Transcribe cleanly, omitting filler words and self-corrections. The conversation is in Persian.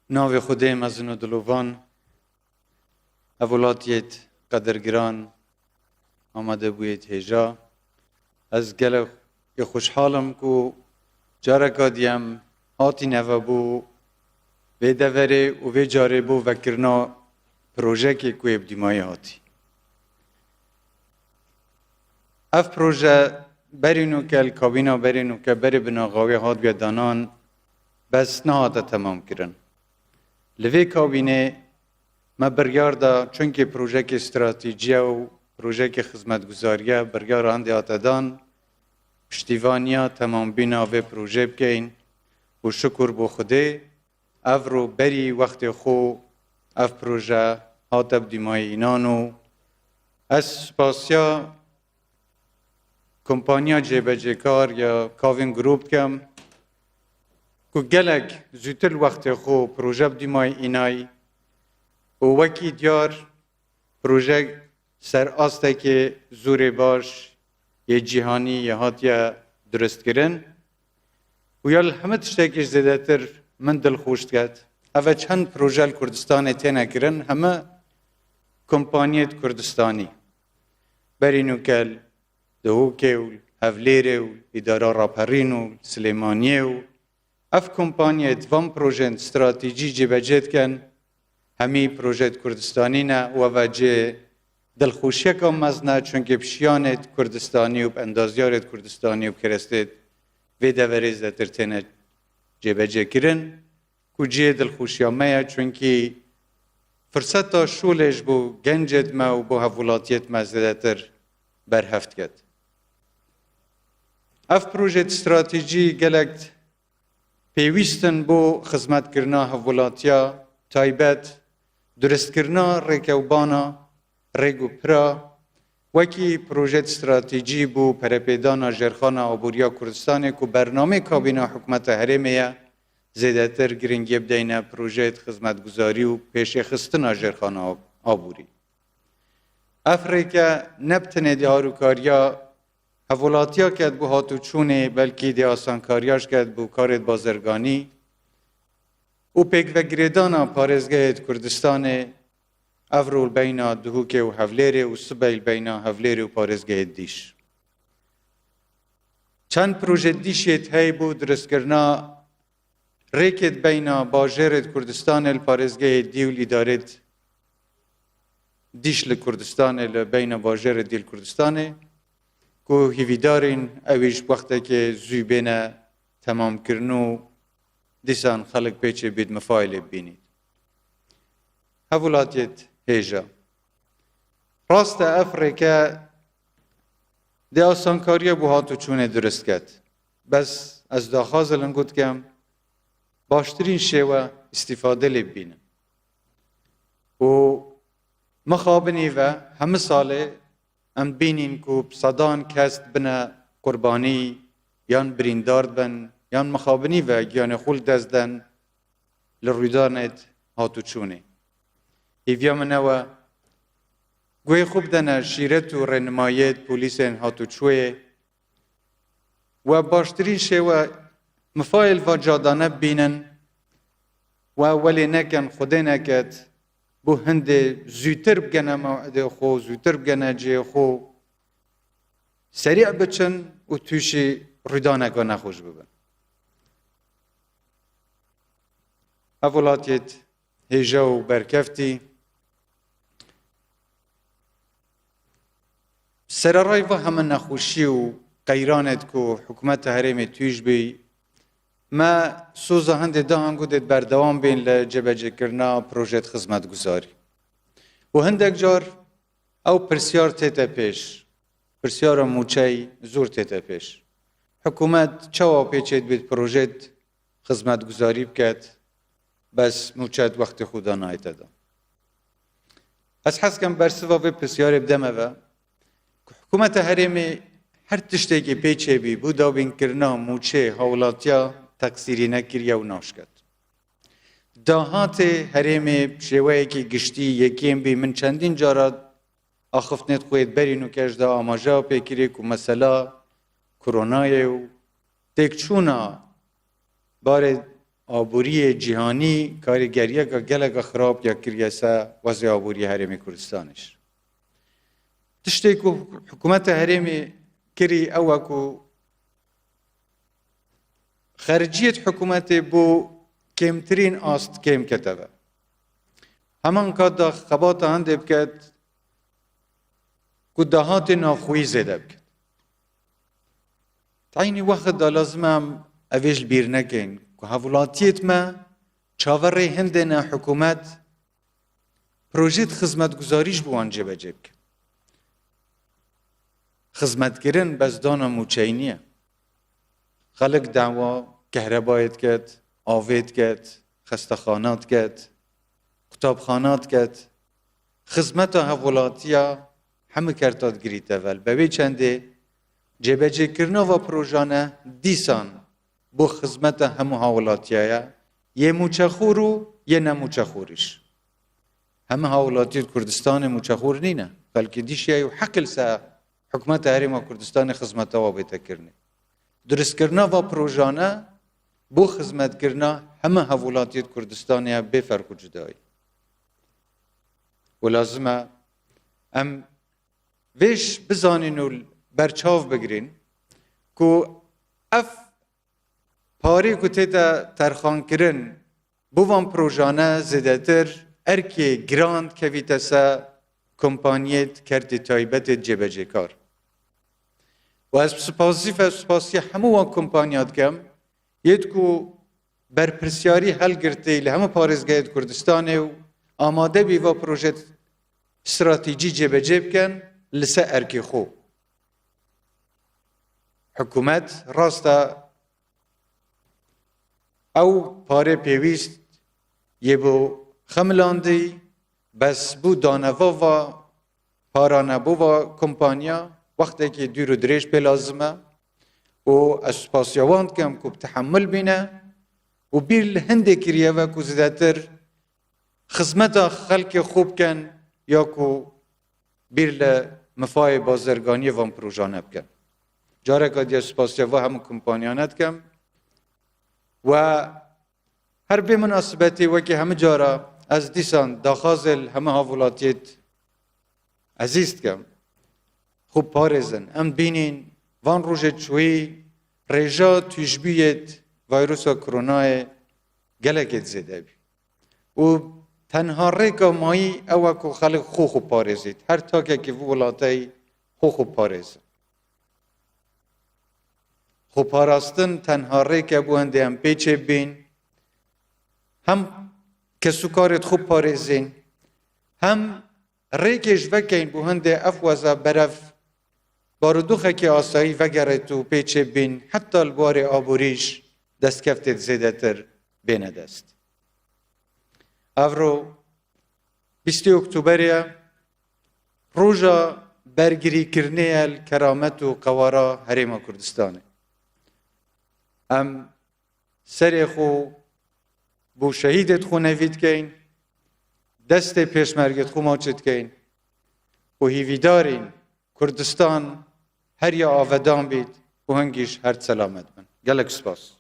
ناو خودی مزن و دلوان اولاتیت قدرگران آمده بوید هجا از گل خوشحالم کو جارکا دیم آتی نوه بو و دوره و جاره بو وکرنا پروژه که کوی بدیمای آتی اف پروژه برینو که الکابینا برینو که بری بناغاوی هاد بیادانان بس نهاده تمام کرن لوی کابینه ما بریار دا چونکه پروژه که استراتیجیه و پروژه که خدمتگزاریه بریار آن دیاتدان پشتیوانیا تمام بینا و پروژه بگین و شکر بو خوده اف رو بری وقت خو اف پروژه هاتب دیمای اینانو از سپاسیا کمپانیا جبجه کار یا کاوین گروپ کم که گلک زودتر وقت خو پروژه دیمای اینای و وکی دیار پروژه سر آسته که زور باش یه جهانی یه هاتیا درست کرن و یال همه تشتاکش زیده تر من دل خوشت کرد اوه چند پروژه کردستان تینه کرن همه کمپانیت کردستانی برینو کل دهوکه و هفلیره و اداره راپرین و سلیمانیه و اف کمپانیت وان پروژه استراتیجی جبجت کن همی پروژه کردستانی نه و وجه دلخوشی کم مزنه چونکه پشیانت کردستانی و اندازیارت کردستانی و کرستید و دوریز در ترتینه جبجه کرن کجیه دلخوشی همه چونکه فرصت شولش بو گنجت ما و بو هفولاتیت مزدتر برهفت کرد. اف پروژه استراتیجی گلکت پیوستن بو خدمت کرنا هفولاتیا تایبت درست کرنا ریکوبانا ریگو پرا وکی پروژه استراتیجی بو پرپیدانا جرخانا آبوریا کردستان کو برنامه کابینه حکومت هرمیه زیادتر گرینگی بدینه پروژه خدمتگزاری و پیش خستنا جرخانا آبوری. افریقا نبتنه دیاروکاریا هفولاتیا کرد بو هاتو چونه بلکه دی آسانکاریاش کرد بو کارت بازرگانی او پیک و گریدانا پارزگاهت کردستان افرول بینا دهوکه و هفلیره و سبیل بینا هفلیره و پارزگاهت دیش. چند پروژه دیشیت های بود درست کرنا ریکت بینا باجرت کردستان الپارزگاهت دیول ادارت دیش لکردستان لبین باجر دیل کردستانه که هیویدارین اویش وقتی که زوبینه تمام کرنو دیسان خلق پیچه بید مفایل بینید. هفولاتیت هیجا راست افریقا دی آسانکاری بو هاتو چونه درست کرد. بس از داخاز لنگود کم باشترین شیوه استفاده لبینه. و مخابنی و همه ساله ام بینین که صدان کست بنا قربانی یان بریندارد بن یان مخابنی و یان خول دزدن لرویدانت هاتو چونه. ایویا منو گوی خوب دنه شیرت و رنمایت پولیسین هاتو چوه و باشترین شیوه مفایل و جادانه بینن و ولی نکن خوده نکد بو هنده زودتر بگنه موعده خو زودتر بگنه جه خو سریع بچن و توشی ریدانگا نخوش ببن. اولاتیت هیجا و برکفتی سرارای و همه نخوشی و قیرانت که حکومت هرم توش بی ما سوزا هنده ده هنگودت بردوام بین لجبجه کرنا پروژه خدمت گذاری و هندک جار او پرسیار تیتا پیش پرسیار موچه زور تیتا پیش حکومت چوا پیچید بید پروژه خدمت گذاری بکد بس موچه وقت خدا نایت دا از حس کم برسوا و پرسیار بدمه و حکومت هرمی هر تشتی که پیچه بی بودا بین کرنا موچه حولاتیا تقصیری نکریه و ناشکد. داهات هرم شوایی که گشتی یکیم بی من چندین جارد آخفتنت خوید برینو کش دا آماجا پیکری که مثلا کرونای و تکچونا بار آبوری جهانی کارگریه که گلگ خراب یا کریسه وضع آبوری هرمی کردستانش. تشتی که حکومت هرمی کری او که خارجیت حکومت بو کمترین آست کم کتبه. همان که دا خبات هنده بکد که دهات ناخوی زده بکد. تعینی وقت دا لازم هم اویش بیر نکن که هولاتیت ما چاور هنده نا حکومت پروژیت خدمتگزاریش بوانجه بجه بکد. خدمتگرن بس دانا موچینیه. خلق دعوا کهربایت کد، آوید کد، خستخانات کد، کتابخانات کد، خدمت هولاتیا همه کرتاد گریت اول. به چنده جبهه کرنا و پروژانه دیسان بو خدمت همه هولاتیه یه موچخورو یه نموچخوریش. همه هولاتی کردستان موچخور نینه بلکه دیشیه و حقل سا حکومت هرم کردستان خدمت و بیت کرنه. درست کرنا و پروژانه بو خدمت کرنا همه هولاتی کردستانی به فرق جدایی. و لازمه ام ویش بزانین و برچاو بگرین که اف پاری که تیتا ترخان کرن بوان پروژانه زیده تر ارکی گراند که ویتسا کمپانیت کرد تایبت جبهه کار. و از سپاسی همه کمپانیات کم ید که برپرسیاری حل گرته لی همه پارزگاهت کردستانه و آماده بی و پروژه استراتیجی جبهه بکن لسه ارکی خوب. حکومت راستا او پاره پیویست یه بو خملاندی بس بو دانوا و پارانبو و کمپانیا وقتی که دور و دریش به لازمه و اسپاسیوان کم که تحمل بینه و بیر هنده کریه و که زیادتر خدمت خلق خوب کن یا که بیر مفای بازرگانی و پروژانه بکن. جاره که دی اسپاسیوان همه کمپانیانت کم و هر به مناسبتی و که همه جارا از دیسان داخازل همه هاولاتیت عزیز کم خوب پارزن ام بینین وان روژه چوی رجا تشبیت ویروس کرونا گلگت زده بی و تنها ریکا مایی او که خلق خوب پارزید هر تا که ولاتی خوب پارزن خوب پاراستن تنها ریکا بونده هم پیچه بین هم کسوکارت خوب پارزین هم ریکش وکین بونده افوازا برف باردوخه که آسایی وگرد و پیچه بین حتی البار آبوریش دست کفتت زیده تر بینه دست. افرو 20 اکتبر روژا برگری کرنه کرامت و قوارا هرم کردستانه. ام سر خو بو شهیدت خو نوید کین دست پیشمرگت خو ماچد کین و هیویدارین کردستان هر یا آودان بید و هنگیش هر سلامت بن. گلک سپاس.